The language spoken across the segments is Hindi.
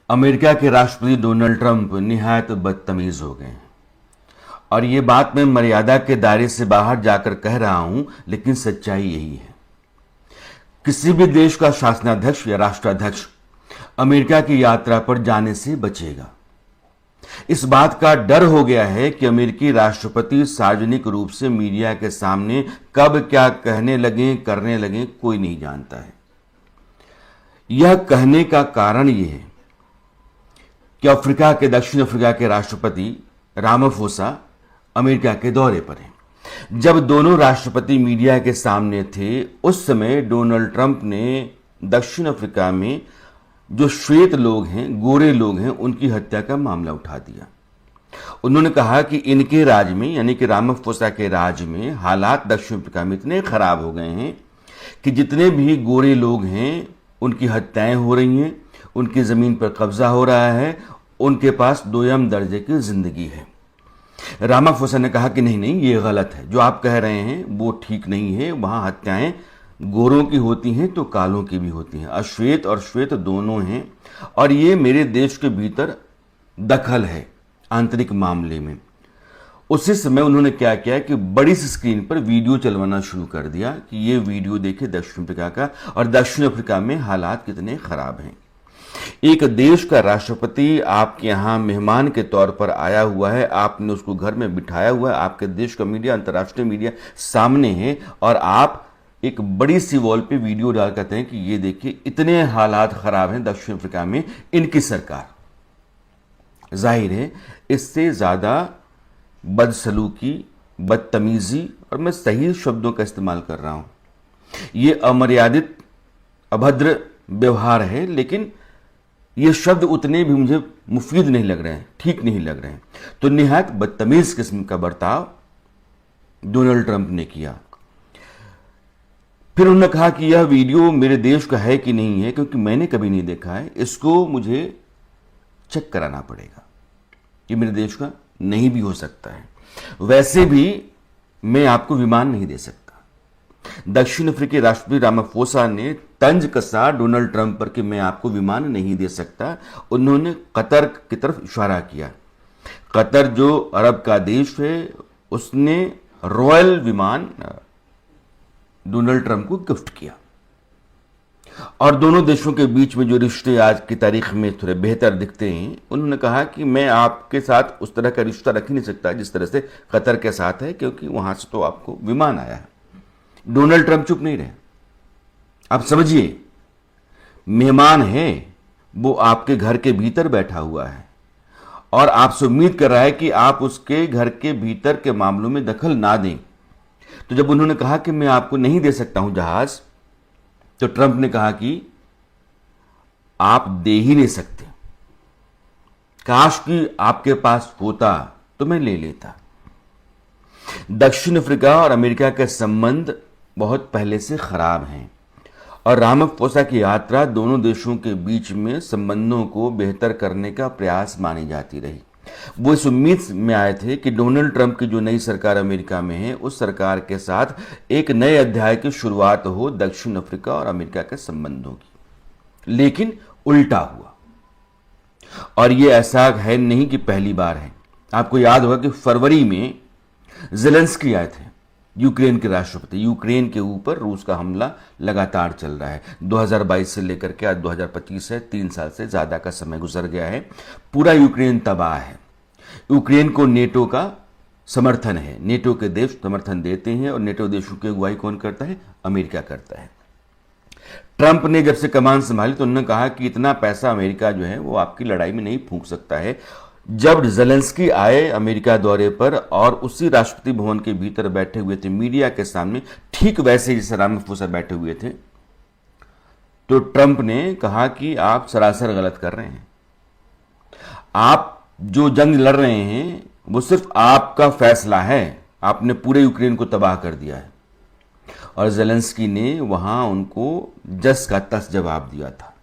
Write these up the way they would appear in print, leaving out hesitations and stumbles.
अमेरिका के राष्ट्रपति डोनाल्ड ट्रंप निहायत बदतमीज हो गए हैं और ये बात मैं मर्यादा के दायरे से बाहर जाकर कह रहा हूं, लेकिन सच्चाई यही है। किसी भी देश का शासनाध्यक्ष या राष्ट्राध्यक्ष अमेरिका की यात्रा पर जाने से बचेगा। इस बात का डर हो गया है कि अमेरिकी राष्ट्रपति सार्वजनिक रूप से मीडिया के सामने कब क्या कहने लगे करने लगे कोई नहीं जानता है। यह कहने का कारण यह है कि दक्षिण अफ्रीका के राष्ट्रपति रामाफोसा अमेरिका के दौरे पर हैं। जब दोनों राष्ट्रपति मीडिया के सामने थे, उस समय डोनाल्ड ट्रंप ने दक्षिण अफ्रीका में जो श्वेत लोग हैं, गोरे लोग हैं, उनकी हत्या का मामला उठा दिया। उन्होंने कहा कि इनके राज में, यानी कि रामाफोसा के राज में, हालात दक्षिण अफ्रीका में इतने खराब हो गए हैं कि जितने भी गोरे लोग हैं उनकी हत्याएं हो रही हैं, उनकी जमीन पर कब्जा हो रहा है, उनके पास दोयम दर्जे की जिंदगी है। रामाफोसा ने कहा कि नहीं, ये गलत है, जो आप कह रहे हैं वो ठीक नहीं है। वहां हत्याएं गोरों की होती हैं तो कालों की भी होती हैं, अश्वेत और श्वेत दोनों हैं, और ये मेरे देश के भीतर दखल है आंतरिक मामले में। उसी समय उन्होंने क्या किया कि बड़ी सी स्क्रीन पर वीडियो चलवाना शुरू कर दिया कि ये वीडियो देखिए दक्षिण अफ्रीका का, और दक्षिण अफ्रीका में हालात कितने खराब हैं। एक देश का राष्ट्रपति आपके यहां मेहमान के तौर पर आया हुआ है, आपने उसको घर में बिठाया हुआ है, आपके देश का मीडिया, अंतर्राष्ट्रीय मीडिया सामने है, और आप एक बड़ी सी वॉल पे वीडियो डाल करते हैं कि ये देखिए इतने हालात खराब हैं दक्षिण अफ्रीका में इनकी सरकार। जाहिर है इससे ज्यादा बदसलूकी, बदतमीजी, और मैं सही शब्दों का इस्तेमाल कर रहा हूं, ये अमर्यादित अभद्र व्यवहार है, लेकिन ये शब्द उतने भी मुझे मुफीद नहीं लग रहे हैं, ठीक नहीं लग रहे हैं। तो निहायत बदतमीज किस्म का बर्ताव डोनाल्ड ट्रंप ने किया। फिर उन्होंने कहा कि यह वीडियो मेरे देश का है कि नहीं है, क्योंकि मैंने कभी नहीं देखा है, इसको मुझे चेक कराना पड़ेगा। ये मेरे देश का नहीं भी हो सकता है। वैसे भी मैं आपको विमान नहीं दे सकता। दक्षिण अफ्रीकी राष्ट्रपति रामाफोसा ने तंज कसा डोनाल्ड ट्रंप पर कि मैं आपको विमान नहीं दे सकता। उन्होंने कतर की तरफ इशारा किया। कतर जो अरब का देश है, उसने रॉयल विमान डोनाल्ड ट्रंप को गिफ्ट किया, और दोनों देशों के बीच में जो रिश्ते आज की तारीख में थोड़े बेहतर दिखते हैं, उन्होंने कहा कि मैं आपके साथ उस तरह का रिश्ता रख ही नहीं सकता जिस तरह से कतर के साथ है, क्योंकि वहां से तो आपको विमान आया है। डोनाल्ड ट्रंप चुप नहीं रहे। आप समझिए, मेहमान है, वो आपके घर के भीतर बैठा हुआ है और आपसे उम्मीद कर रहा है कि आप उसके घर के भीतर के मामलों में दखल ना दें। तो जब उन्होंने कहा कि मैं आपको नहीं दे सकता हूं जहाज, तो ट्रंप ने कहा कि आप दे ही नहीं सकते, काश कि आपके पास होता तो मैं ले लेता। दक्षिण अफ्रीका और अमेरिका के संबंध बहुत पहले से खराब हैं, और रामाफोसा की यात्रा दोनों देशों के बीच में संबंधों को बेहतर करने का प्रयास मानी जाती रही। वो इस उम्मीद में आए थे कि डोनाल्ड ट्रंप की जो नई सरकार अमेरिका में है, उस सरकार के साथ एक नए अध्याय की शुरुआत हो दक्षिण अफ्रीका और अमेरिका के संबंधों की। लेकिन उल्टा हुआ, और ये ऐसा है नहीं कि पहली बार है। आपको याद होगा कि फरवरी में ज़ेलेंस्की आए थे, यूक्रेन के राष्ट्रपति। यूक्रेन के ऊपर रूस का हमला लगातार चल रहा है, 2022 से लेकर के आज 2025 है, 3 साल से ज्यादा का समय गुजर गया है। पूरा यूक्रेन तबाह है। यूक्रेन को नेटो का समर्थन है, नेटो के देश समर्थन देते हैं, और नेटो देशों की अगुवाई कौन करता है? अमेरिका करता है। ट्रंप ने जब से कमान संभाली तो उन्होंने कहा कि इतना पैसा अमेरिका जो है वो आपकी लड़ाई में नहीं फूंक सकता है। जब ज़ेलेंस्की आए अमेरिका दौरे पर और उसी राष्ट्रपति भवन के भीतर बैठे हुए थे मीडिया के सामने, ठीक वैसे जैसे रामाफोसा बैठे हुए थे, तो ट्रंप ने कहा कि आप सरासर गलत कर रहे हैं। आप जो जंग लड़ रहे हैं वो सिर्फ आपका फैसला है, आपने पूरे यूक्रेन को तबाह कर दिया है। और ज़ेलेंस्की ने वहां उनको जस का तस जवाब दिया था।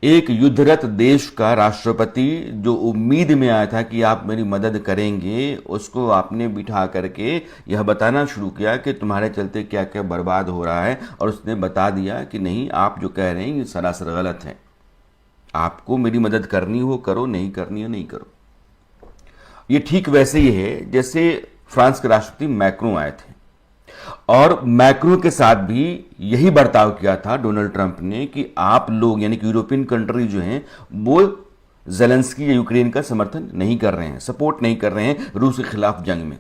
एक युद्धरत देश का राष्ट्रपति जो उम्मीद में आया था कि आप मेरी मदद करेंगे, उसको आपने बिठा करके यह बताना शुरू किया कि तुम्हारे चलते क्या क्या बर्बाद हो रहा है, और उसने बता दिया कि नहीं, आप जो कह रहे हैं ये सरासर गलत है। आपको मेरी मदद करनी हो करो, नहीं करनी हो नहीं करो। ये ठीक वैसे ही है जैसे फ्रांस के राष्ट्रपति मैक्रों आए थे और मैक्रों के साथ भी यही बर्ताव किया था डोनाल्ड ट्रंप ने कि आप लोग यानी कि यूरोपियन कंट्री जो हैं वो ज़ेलेंस्की या यूक्रेन का समर्थन नहीं कर रहे हैं, सपोर्ट नहीं कर रहे हैं रूस के खिलाफ जंग में।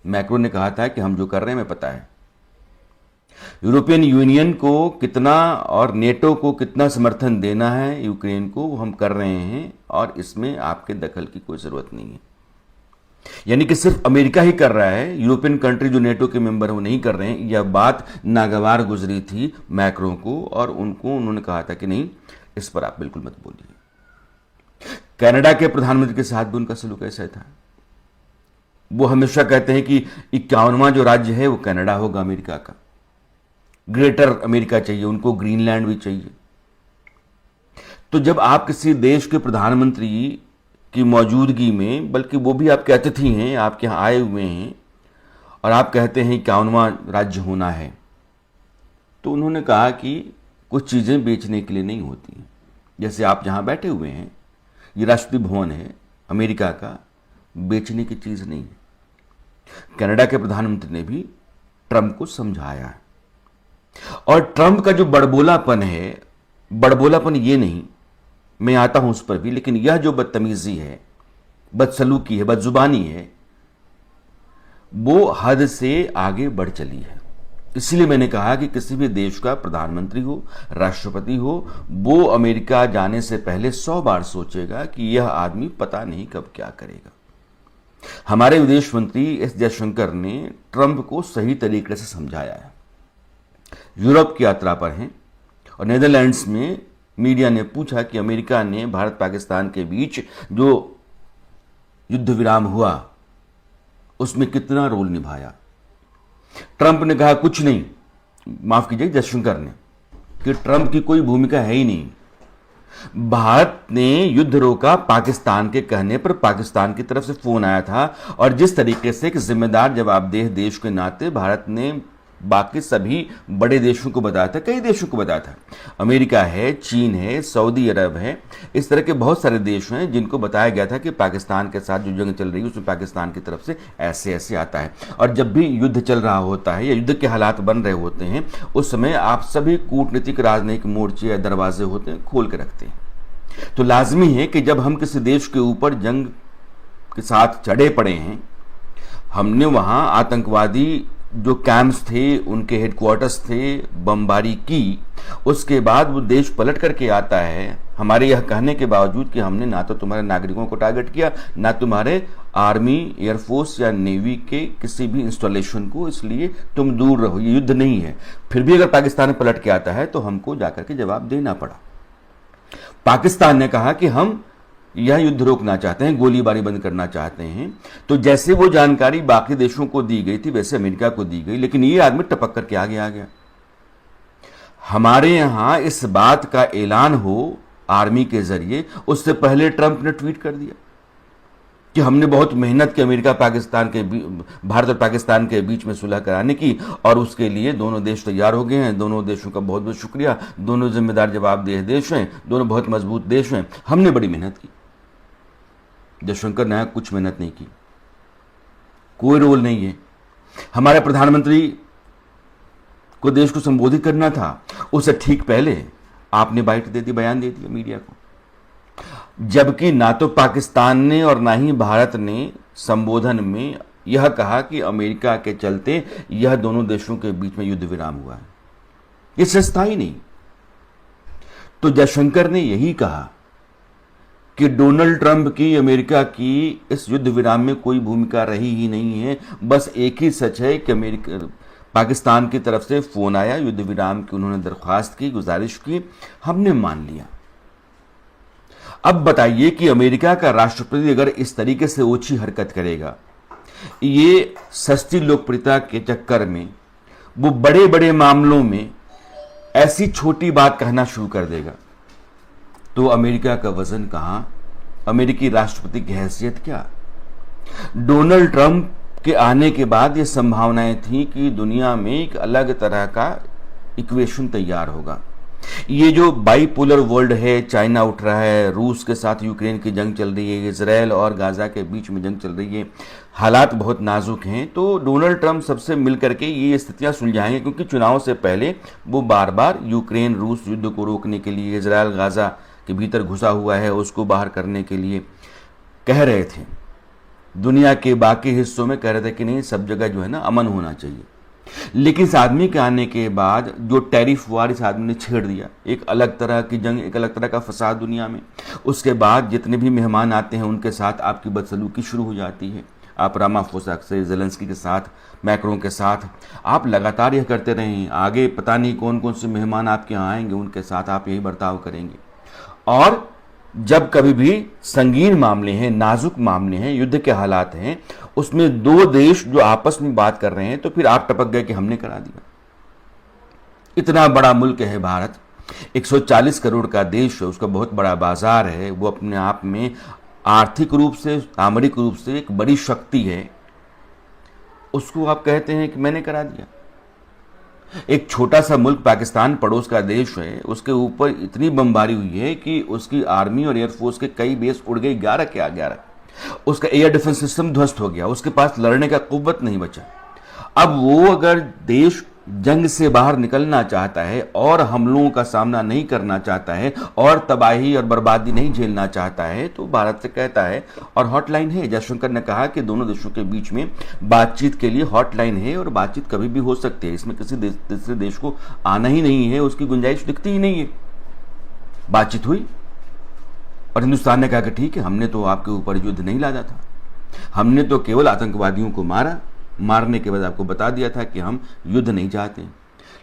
मैक्रो ने कहा था कि हम जो कर रहे हैं हमें पता है, यूरोपियन यूनियन को कितना और नेटो को कितना समर्थन देना है यूक्रेन को वो हम कर रहे हैं और इसमें आपके दखल की कोई जरूरत नहीं है। यानी कि सिर्फ अमेरिका ही कर रहा है, यूरोपियन कंट्री जो नेटो के मेंबर है वो नहीं कर रहे हैं। यह बात नागवार गुजरी थी मैक्रो को और उन्होंने कहा था कि नहीं, इस पर आप बिल्कुल मत बोलिए। कनाडा के प्रधानमंत्री के साथ भी उनका सलूक ऐसा था। वो हमेशा कहते हैं कि 51वां जो राज्य है वो कनाडा होगा अमेरिका का, ग्रेटर अमेरिका चाहिए उनको, ग्रीनलैंड भी चाहिए। तो जब आप किसी देश के प्रधानमंत्री की मौजूदगी में, बल्कि वो भी आपके अतिथि हैं, आपके यहां आए हुए हैं और आप कहते हैं 51वां राज्य होना है, तो उन्होंने कहा कि कुछ चीजें बेचने के लिए नहीं होती। जैसे आप जहां बैठे हुए हैं, ये राष्ट्रपति भवन है अमेरिका का, बेचने की चीज नहीं है। कनाडा के प्रधानमंत्री ने भी ट्रंप को समझाया है। और ट्रंप का जो बड़बोलापन है, बड़बोलापन ये नहीं, मैं आता हूं उस पर भी, लेकिन यह जो बदतमीजी है, बदसलूकी है, बदजुबानी है, वो हद से आगे बढ़ चली है। इसलिए मैंने कहा कि किसी भी देश का प्रधानमंत्री हो, राष्ट्रपति हो, वो अमेरिका जाने से पहले 100 बार सोचेगा कि यह आदमी पता नहीं कब क्या करेगा। हमारे विदेश मंत्री एस जयशंकर ने ट्रंप को सही तरीके से समझाया है। यूरोप की यात्रा पर हैं और नेदरलैंड्स में मीडिया ने पूछा कि अमेरिका ने भारत पाकिस्तान के बीच जो युद्ध विराम हुआ उसमें कितना रोल निभाया। ट्रंप ने कहा कुछ नहीं, माफ कीजिए जयशंकर ने, कि ट्रंप की कोई भूमिका है ही नहीं। भारत ने युद्ध रोका पाकिस्तान के कहने पर, पाकिस्तान की तरफ से फोन आया था और जिस तरीके से एक जिम्मेदार जवाबदेह देश के नाते भारत ने बाकी सभी बड़े देशों को बताया था, कई देशों को बताया था, अमेरिका है, चीन है, सऊदी अरब है, इस तरह के बहुत सारे देश हैं जिनको बताया गया था कि पाकिस्तान के साथ जो जंग चल रही है उसमें पाकिस्तान की तरफ से ऐसे ऐसे आता है। और जब भी युद्ध चल रहा होता है या युद्ध के हालात बन रहे होते हैं, उस समय आप सभी कूटनीतिक राजनयिक मोर्चे या दरवाजे होते हैं खोल के रखते हैं। तो लाजमी है कि जब हम किसी देश के ऊपर जंग के साथ चढ़े पड़े हैं, हमने वहां आतंकवादी जो कैंप्स थे, उनके हेडक्वार्टर्स थे, बमबारी की, उसके बाद वो देश पलट करके आता है हमारे यह कहने के बावजूद कि हमने ना तो तुम्हारे नागरिकों को टारगेट किया, ना तुम्हारे आर्मी, एयरफोर्स या नेवी के किसी भी इंस्टॉलेशन को, इसलिए तुम दूर रहो, ये युद्ध नहीं है। फिर भी अगर पाकिस्तान पलट के आता है तो हमको जाकर के जवाब देना पड़ा। पाकिस्तान ने कहा कि हम यह युद्ध रोकना चाहते हैं, गोलीबारी बंद करना चाहते हैं। तो जैसे वो जानकारी बाकी देशों को दी गई थी वैसे अमेरिका को दी गई, लेकिन ये आदमी टपक करके आगे आ गया। हमारे यहां इस बात का ऐलान हो आर्मी के जरिए, उससे पहले ट्रंप ने ट्वीट कर दिया कि हमने बहुत मेहनत की अमेरिका पाकिस्तान के भारत और पाकिस्तान के बीच में सुलह कराने की और उसके लिए दोनों देश तैयार हो गए हैं। दोनों देशों का बहुत बहुत शुक्रिया, दोनों जिम्मेदार जवाबदेह देश हैं, दोनों बहुत मजबूत देश हैं, हमने बड़ी मेहनत की। जयशंकर ने कुछ मेहनत नहीं की, कोई रोल नहीं है। हमारे प्रधानमंत्री को देश को संबोधित करना था, उससे ठीक पहले आपने बाइट दे दी, बयान दे दिया मीडिया को, जबकि ना तो पाकिस्तान ने और ना ही भारत ने संबोधन में यह कहा कि अमेरिका के चलते यह दोनों देशों के बीच में युद्ध विराम हुआ है। यह सस्ता ही नहीं। तो जयशंकर ने यही कहा कि डोनाल्ड ट्रंप की, अमेरिका की इस युद्ध विराम में कोई भूमिका रही ही नहीं है। बस एक ही सच है कि पाकिस्तान की तरफ से फोन आया, युद्ध विराम की उन्होंने दरख्वास्त की, गुजारिश की, हमने मान लिया। अब बताइए कि अमेरिका का राष्ट्रपति अगर इस तरीके से ओछी हरकत करेगा, ये सस्ती लोकप्रियता के चक्कर में वो बड़े बड़े मामलों में ऐसी छोटी बात कहना शुरू कर देगा, तो अमेरिका का वजन कहां, अमेरिकी राष्ट्रपति की हैसियत क्या। डोनाल्ड ट्रंप के आने के बाद ये संभावनाएं थी कि दुनिया में एक अलग तरह का इक्वेशन तैयार होगा। ये जो बाईपोलर वर्ल्ड है, चाइना उठ रहा है, रूस के साथ यूक्रेन की जंग चल रही है, इसराइल और गाजा के बीच में जंग चल रही है, हालात बहुत नाजुक हैं। तो डोनाल्ड ट्रंप सबसे मिल करके ये स्थितियां सुलझाएंगे, क्योंकि चुनाव से पहले वो बार बार यूक्रेन रूस युद्ध को रोकने के लिए, इसराइल गाजा के भीतर घुसा हुआ है उसको बाहर करने के लिए कह रहे थे। दुनिया के बाकी हिस्सों में कह रहे थे कि नहीं, सब जगह जो है ना अमन होना चाहिए। लेकिन इस आदमी के आने के बाद जो टैरिफ वार इस आदमी ने छेड़ दिया, एक अलग तरह की जंग, एक अलग तरह का फसाद दुनिया में। उसके बाद जितने भी मेहमान आते हैं उनके साथ आपकी बदसलूकी शुरू हो जाती है। आप रामाफोसा से, ज़ेलेंस्की के साथ, मैक्रों के साथ आप लगातार यह करते रहें। आगे पता नहीं कौन कौन से मेहमान आपके यहाँ आएंगे, उनके साथ आप यही बर्ताव करेंगे। और जब कभी भी संगीन मामले हैं, नाजुक मामले हैं, युद्ध के हालात हैं, उसमें दो देश जो आपस में बात कर रहे हैं, तो फिर आप टपक गए कि हमने करा दिया। इतना बड़ा मुल्क है भारत, 140 करोड़ का देश है, उसका बहुत बड़ा बाजार है, वो अपने आप में आर्थिक रूप से, सामरिक रूप से एक बड़ी शक्ति है। उसको आप कहते हैं कि मैंने करा दिया। एक छोटा सा मुल्क पाकिस्तान पड़ोस का देश है, उसके ऊपर इतनी बमबारी हुई है कि उसकी आर्मी और एयरफोर्स के कई बेस उड़ गई, 11 के 11। उसका एयर डिफेंस सिस्टम ध्वस्त हो गया, उसके पास लड़ने का कुव्वत नहीं बचा। अब वो अगर देश जंग से बाहर निकलना चाहता है और हमलों का सामना नहीं करना चाहता है और तबाही और बर्बादी नहीं झेलना चाहता है, तो भारत से कहता है, और हॉटलाइन है। जयशंकर ने कहा कि दोनों देशों के बीच में बातचीत के लिए हॉटलाइन है और बातचीत कभी भी हो सकती है। इसमें किसी तीसरे देश को आना ही नहीं है, उसकी गुंजाइश दिखती ही नहीं है। बातचीत हुई और हिंदुस्तान ने कहा कि ठीक है, हमने तो आपके ऊपर युद्ध नहीं लादा था, हमने तो केवल आतंकवादियों को मारा, मारने के बाद आपको बता दिया था कि हम युद्ध नहीं चाहते।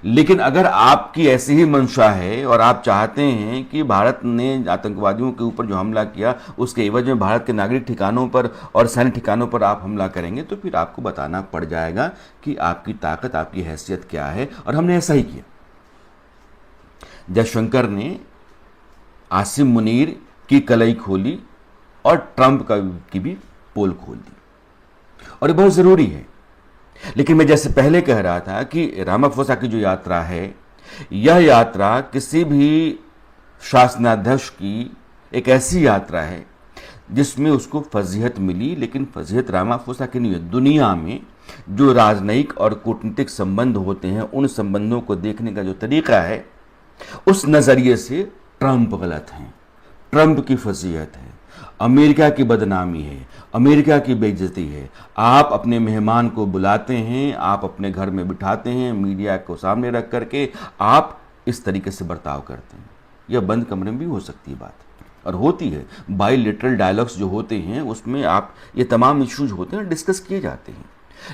लेकिन अगर आपकी ऐसी ही मंशा है और आप चाहते हैं कि भारत ने आतंकवादियों के ऊपर जो हमला किया उसके एवज में भारत के नागरिक ठिकानों पर और सैन्य ठिकानों पर आप हमला करेंगे, तो फिर आपको बताना पड़ जाएगा कि आपकी ताकत, आपकी हैसियत क्या है। और हमने ऐसा ही किया। जयशंकर ने आसिम मुनीर की कलई खोली और ट्रंप की भी पोल खोल दी, और ये बहुत ज़रूरी है। लेकिन मैं जैसे पहले कह रहा था कि रामाफोसा की जो यात्रा है, यह यात्रा किसी भी शासनाध्यक्ष की एक ऐसी यात्रा है जिसमें उसको फजीहत मिली, लेकिन फजीहत रामाफोसा की नहीं है। दुनिया में जो राजनयिक और कूटनीतिक संबंध होते हैं, उन संबंधों को देखने का जो तरीका है, उस नज़रिए से ट्रंप गलत हैं। ट्रंप की फजीहत है, अमेरिका की बदनामी है, अमेरिका की बेइज्जती है। आप अपने मेहमान को बुलाते हैं, आप अपने घर में बिठाते हैं, मीडिया को सामने रख करके आप इस तरीके से बर्ताव करते हैं। यह बंद कमरे में भी हो सकती है बात, और होती है। बायलैटरल डायलॉग्स जो होते हैं उसमें आप ये तमाम इश्यूज होते हैं, डिस्कस किए जाते हैं।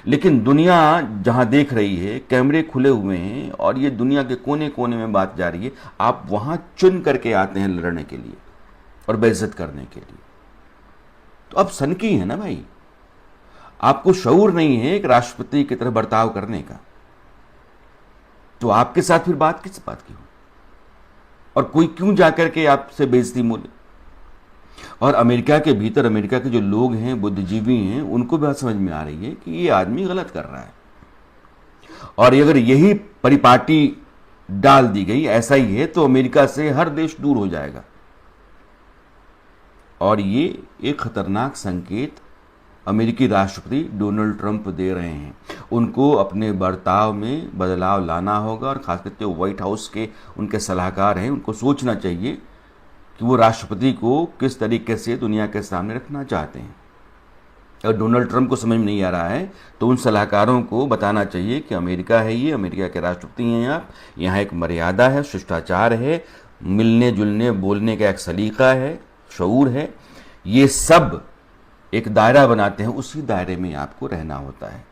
लेकिन दुनिया जहां देख रही है, कैमरे खुले हुए हैं और ये दुनिया के कोने कोने में बात जा रही है, आप वहां चुन करके आते हैं लड़ने के लिए और बेइज्जत करने के लिए। तो अब सनकी है ना भाई, आपको शऊर नहीं है एक राष्ट्रपति की तरह बर्ताव करने का, तो आपके साथ फिर बात किस बात की हो, और कोई क्यों जाकर के आपसे बेइज्जती मोले। और अमेरिका के भीतर, अमेरिका के जो लोग हैं, बुद्धिजीवी हैं, उनको बात समझ में आ रही है कि ये आदमी गलत कर रहा है, और अगर यही परिपाटी डाल दी गई, ऐसा ही है, तो अमेरिका से हर देश दूर हो जाएगा। और ये एक खतरनाक संकेत अमेरिकी राष्ट्रपति डोनाल्ड ट्रंप दे रहे हैं। उनको अपने बर्ताव में बदलाव लाना होगा, और खासकर जो व्हाइट हाउस के उनके सलाहकार हैं, उनको सोचना चाहिए कि वो राष्ट्रपति को किस तरीके से दुनिया के सामने रखना चाहते हैं। अगर डोनाल्ड ट्रंप को समझ में नहीं आ रहा है, तो उन सलाहकारों को बताना चाहिए कि अमेरिका है, ये अमेरिका के राष्ट्रपति हैं आप, यहाँ एक मर्यादा है, शिष्टाचार है, मिलने जुलने बोलने का एक सलीका है, शऊर है, ये सब एक दायरा बनाते हैं, उसी दायरे में आपको रहना होता है,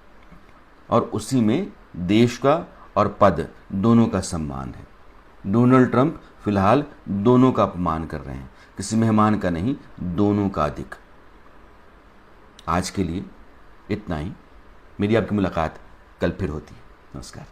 और उसी में देश का और पद दोनों का सम्मान है। डोनाल्ड ट्रंप फिलहाल दोनों का अपमान कर रहे हैं, किसी मेहमान का नहीं, दोनों का अधिक। आज के लिए इतना ही। मेरी आपकी मुलाकात कल फिर होती है। नमस्कार।